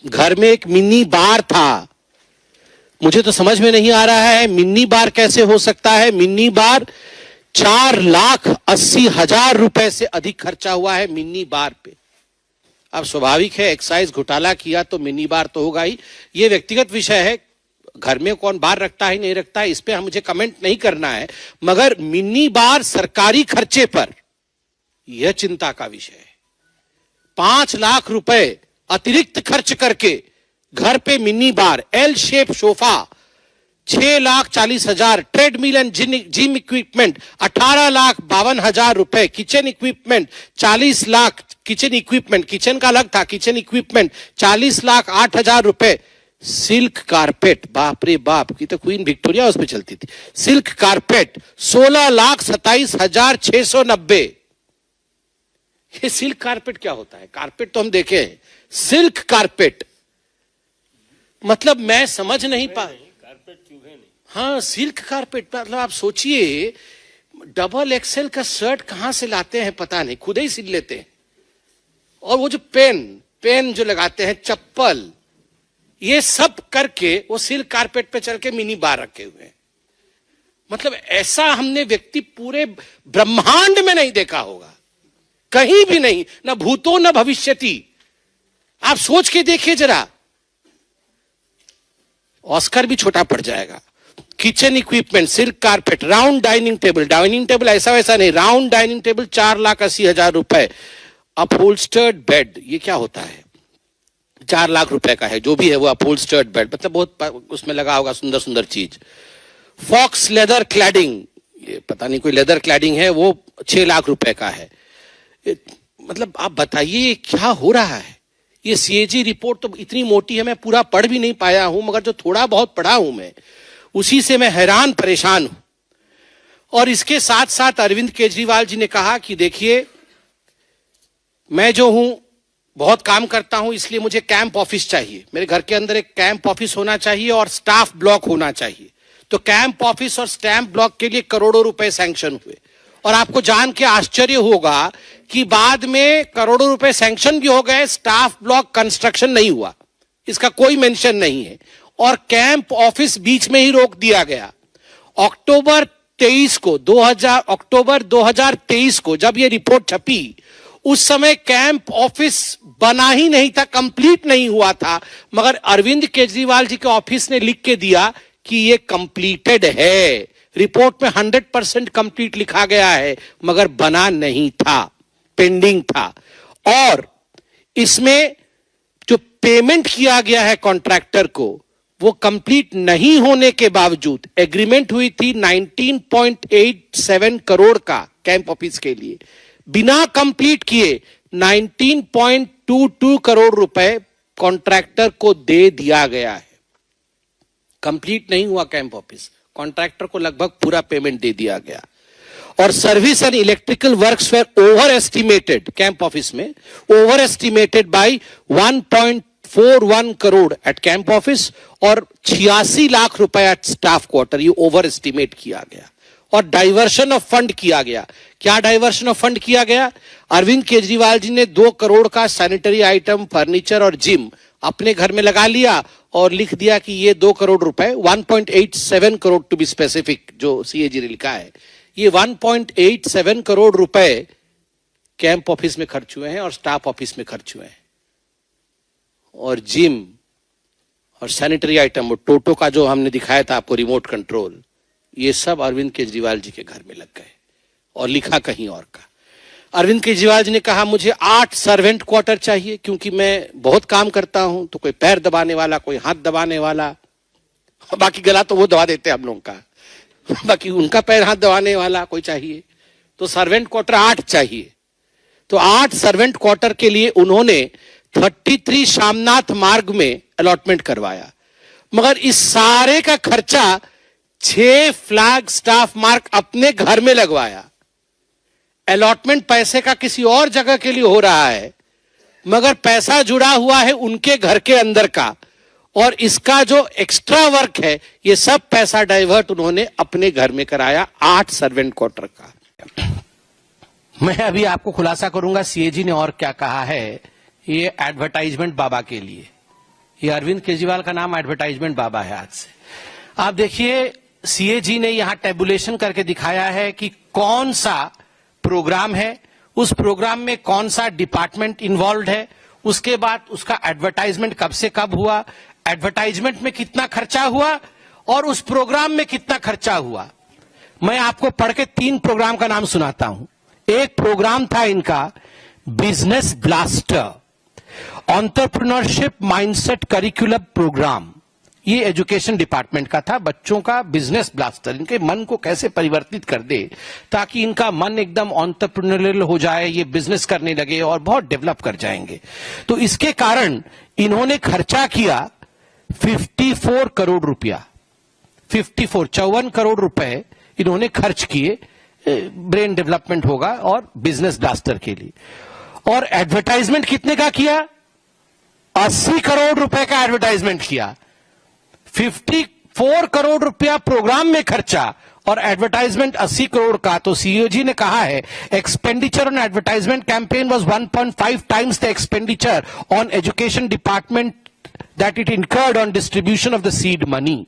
घर में एक मिनी बार था। मुझे तो समझ में नहीं आ रहा है मिनी बार कैसे हो सकता है। मिनी बार 4,80,000 रुपए से अधिक खर्चा हुआ है मिनी बार पे। अब स्वाभाविक है एक्साइज घोटाला किया तो मिनी बार तो होगा ही। ये व्यक्तिगत विषय है, घर में कौन बार रखता है नहीं रखता है इस पे मुझे कमेंट नहीं करना है, मगर मिनी बार सरकारी खर्चे पर यह चिंता का विषय है। 5 लाख रुपए अतिरिक्त खर्च करके घर पे mini bar, L shape sofa 6,40,000, treadmill and gym equipment 18,52,000 रुपए, kitchen equipment 40 lakh, kitchen equipment, kitchen का अलग था, किचन इक्विपमेंट 40,08,000 रुपए, सिल्क कारपेट, बाप रे बाप की तो क्वीन विक्टोरिया उस पर चलती थी, सिल्क कारपेट 16,27,690। ये सिल्क कारपेट क्या होता है? कारपेट तो हम देखे हैं, सिल्क कारपेट मतलब मैं समझ नहीं पा। हाँ सिल्क कारपेट मतलब आप सोचिए डबल एक्सेल का शर्ट कहां से लाते हैं पता नहीं, खुद ही सिल लेते हैं। और वो जो पेन जो लगाते हैं, चप्पल, ये सब करके वो सिल्क कारपेट पे चल के मिनी बार रखे हुए हैं। मतलब ऐसा हमने व्यक्ति पूरे ब्रह्मांड में नहीं देखा होगा, कहीं भी नहीं, ना भूतो न भविष्यति। आप सोच के देखिए जरा, ऑस्कर भी छोटा पड़ जाएगा। Kitchen equipment, silk carpet, round dining table ऐसा वैसा नहीं, राउंड डाइनिंग टेबल 4,80,000 रुपए, अपहोल्स्टर्ड बेड, ये क्या होता है? 4 लाख रुपए का है, जो भी है वो अपहोल्स्टर्ड बेड, मतलब बहुत उसमें लगा होगा सुंदर सुंदर चीज। फॉक्स लेदर क्लैडिंग, ये पता नहीं कोई लेदर क्लैडिंग है, वो 6 लाख रुपए का है। मतलब आप बताइए क्या हो रहा है? ये सीएजी रिपोर्ट तो इतनी मोटी है, मैं पूरा पढ़ भी नहीं पाया हूं, मगर जो थोड़ा बहुत पढ़ा हूं मैं उसी से मैं हैरान परेशान हूं। और इसके साथ साथ अरविंद केजरीवाल जी ने कहा कि देखिए मैं जो हूं बहुत काम करता हूं, इसलिए मुझे कैंप ऑफिस चाहिए, मेरे घर के अंदर एक कैंप ऑफिस होना चाहिए और स्टाफ ब्लॉक होना चाहिए। तो कैंप ऑफिस और स्टैंप ब्लॉक के लिए करोड़ों रुपए सैंक्शन हुए। और आपको जान के आश्चर्य होगा कि बाद में करोड़ों रुपए सैंक्शन भी हो गए, स्टाफ ब्लॉक कंस्ट्रक्शन नहीं हुआ, इसका कोई मेंशन नहीं है। और कैंप ऑफिस बीच में ही रोक दिया गया। अक्टूबर 2023 को जब यह रिपोर्ट छपी, उस समय कैंप ऑफिस बना ही नहीं था, कंप्लीट नहीं हुआ था, मगर अरविंद केजरीवाल जी के ऑफिस ने लिख के दिया कि यह कंप्लीटेड है। रिपोर्ट में 100% कंप्लीट लिखा गया है, मगर बना नहीं था, पेंडिंग था। और इसमें जो पेमेंट किया गया है कॉन्ट्रैक्टर को, वो कंप्लीट नहीं होने के बावजूद एग्रीमेंट हुई थी 19.87 करोड़ का कैंप ऑफिस के लिए, बिना कंप्लीट किए 19.22 करोड़ रुपए कॉन्ट्रैक्टर को दे दिया गया है। कंप्लीट नहीं हुआ कैंप ऑफिस, कॉन्ट्रैक्टर को लगभग पूरा पेमेंट दे दिया गया। और service and electrical works were over estimated, camp office में over estimated by 1.41 crore at camp office और 86 लाख रुपए एट स्टाफ क्वार्टर, ये ओवर एस्टिमेट किया गया। और डाइवर्शन ऑफ फंड किया गया। क्या डाइवर्शन ऑफ फंड किया गया? अरविंद केजरीवाल जी ने 2 करोड़ का सैनिटरी आइटम, फर्नीचर और जिम अपने घर में लगा लिया और लिख दिया कि ये 2 करोड़ रुपए, 1.87 करोड़ टू बी स्पेसिफिक, जो सीएजी ने लिखा है, ये 1.87 करोड़ रुपए कैंप ऑफिस में खर्च हुए हैं और स्टाफ ऑफिस में खर्च हुए हैं। और जिम और सैनिटरी आइटम, वो टोटो का जो हमने दिखाया था आपको रिमोट कंट्रोल, ये सब अरविंद केजरीवाल जी के घर में लग गए और लिखा कहीं और का। अरविंद केजरीवाल जी ने कहा मुझे 8 सर्वेंट क्वार्टर चाहिए, क्योंकि मैं बहुत काम करता हूं, तो कोई पैर दबाने वाला, कोई हाथ दबाने वाला, बाकी गला तो वो दबा देते हैं हम लोगों का, बाकी उनका पैर हाथ दबाने वाला कोई चाहिए, तो सर्वेंट क्वार्टर 8 चाहिए। तो 8 सर्वेंट क्वार्टर के लिए उन्होंने 33 शामनाथ मार्ग में अलॉटमेंट करवाया, मगर इस सारे का खर्चा 6 फ्लैग स्टाफ मार्क अपने घर में लगवाया। अलॉटमेंट पैसे का किसी और जगह के लिए हो रहा है, मगर पैसा जुड़ा हुआ है उनके घर के अंदर का, और इसका जो एक्स्ट्रा वर्क है ये सब पैसा डाइवर्ट उन्होंने अपने घर में कराया 8 सर्वेंट क्वार्टर का। मैं अभी आपको खुलासा करूंगा सीएजी ने और क्या कहा है ये एडवर्टाइजमेंट बाबा के लिए। ये अरविंद केजरीवाल का नाम एडवर्टाइजमेंट बाबा है आज से। आप देखिए सीएजी ने यहां टेबुलेशन करके दिखाया है कि कौन सा प्रोग्राम है, उस प्रोग्राम में कौन सा डिपार्टमेंट इन्वॉल्व है, उसके बाद उसका एडवर्टाइजमेंट कब से कब हुआ, एडवर्टाइजमेंट में कितना खर्चा हुआ और उस प्रोग्राम में कितना खर्चा हुआ। मैं आपको पढ़ के 3 प्रोग्राम का नाम सुनाता हूं। एक प्रोग्राम था इनका business blaster, entrepreneurship mindset curriculum program. ये एजुकेशन डिपार्टमेंट का था, बच्चों का बिजनेस ब्लास्टर, इनके मन को कैसे परिवर्तित कर दे ताकि इनका मन एकदम एंटरप्रेन्योरियल हो जाए, ये बिजनेस करने लगे और बहुत डेवलप कर जाएंगे। तो इसके कारण इन्होंने खर्चा किया 54 करोड़ रुपया, 54 करोड़ रुपए इन्होंने खर्च किए ब्रेन डेवलपमेंट होगा और बिजनेस ब्लास्टर के लिए। और एडवर्टाइजमेंट कितने का किया? 80 करोड़ रुपए का एडवर्टाइजमेंट किया। 54 करोड़ रुपया प्रोग्राम में खर्चा और एडवर्टाइजमेंट 80 करोड़ का। तो सीओजी ने कहा है expenditure on advertisement campaign was 1.5 times the expenditure on education department that it incurred on distribution of the seed money.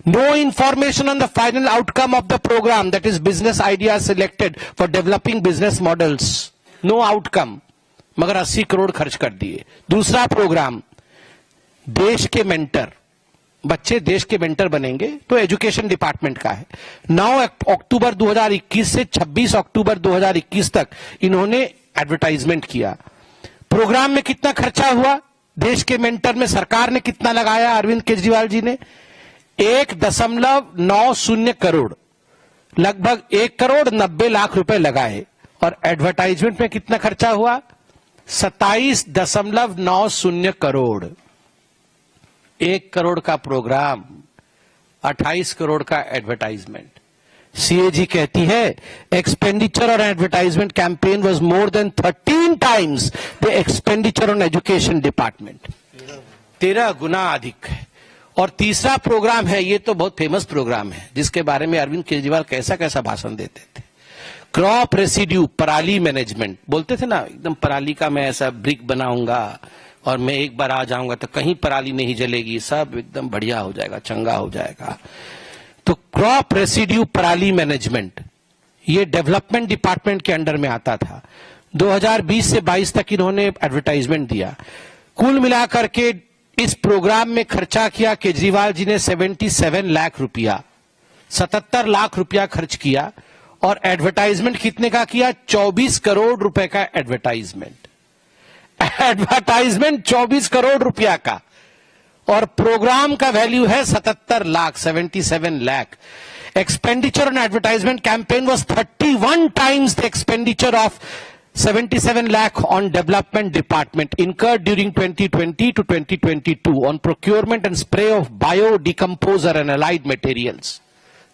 No information on the final outcome of the program, that is business ideas selected for developing business models. No outcome. मगर 80 करोड़ खर्च कर दिए। दूसरा programme देश के mentor, बच्चे देश के मेंटर बनेंगे, तो एजुकेशन डिपार्टमेंट का है। 9 अक्टूबर 2021 से 26 अक्टूबर 2021 तक इन्होंने एडवर्टाइजमेंट किया। प्रोग्राम में कितना खर्चा हुआ, देश के मेंटर में सरकार ने कितना लगाया, अरविंद केजरीवाल जी ने 1.90 करोड़, लगभग 1,90,00,000 रुपए लगाए। और एडवर्टाइजमेंट में कितना खर्चा हुआ? 27.90 करोड़। 1 करोड़ का प्रोग्राम, 28 करोड़ का एडवर्टाइजमेंट। सीएजी कहती है expenditure on advertisement campaign was more than 13 times the expenditure on education department. 13 गुना अधिक है। और तीसरा प्रोग्राम है, ये तो बहुत फेमस प्रोग्राम है जिसके बारे में अरविंद केजरीवाल कैसा कैसा भाषण देते थे। क्रॉप रेसिड्यू, पराली मैनेजमेंट। बोलते थे ना एकदम पराली का मैं ऐसा ब्रिक बनाऊंगा और मैं एक बार आ जाऊंगा तो कहीं पराली नहीं जलेगी, सब एकदम बढ़िया हो जाएगा, चंगा हो जाएगा। तो क्रॉप रेसिड्यू पराली मैनेजमेंट ये डेवलपमेंट डिपार्टमेंट के अंडर में आता था। 2020 से 22 तक इन्होंने एडवर्टाइजमेंट दिया। कुल मिलाकर के इस प्रोग्राम में खर्चा किया केजरीवाल जी ने 77 लाख रुपया, 77 लाख रुपया खर्च किया। और एडवर्टाइजमेंट कितने का किया? 24 करोड़ रुपए का एडवर्टाइजमेंट। एडवर्टाइजमेंट 24 करोड़ रुपया का और प्रोग्राम का वैल्यू है 77 lakh, 77 lakh. Expenditure on advertisement campaign was 31 times the expenditure of 77 lakh on development department incurred during 2020 to 2022 on procurement and spray of biodecomposer and allied materials.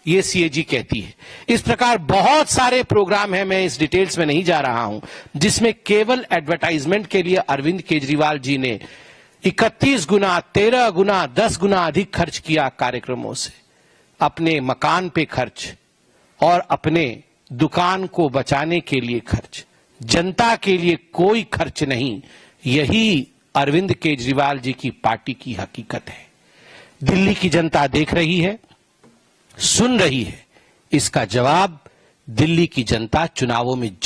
ये सीएजी कहती है। इस प्रकार बहुत सारे प्रोग्राम हैं, मैं इस डिटेल्स में नहीं जा रहा हूं, जिसमें केवल एडवर्टाइजमेंट के लिए अरविंद केजरीवाल जी ने 31 गुना, 13 गुना, 10 गुना अधिक खर्च किया कार्यक्रमों से। अपने मकान पे खर्च और अपने दुकान को बचाने के लिए खर्च, जनता के लिए कोई खर्च नहीं। यही अरविंद केजरीवाल जी की पार्टी की हकीकत है। दिल्ली की जनता देख रही है, सुन रही है। इसका जवाब दिल्ली की जनता चुनावों में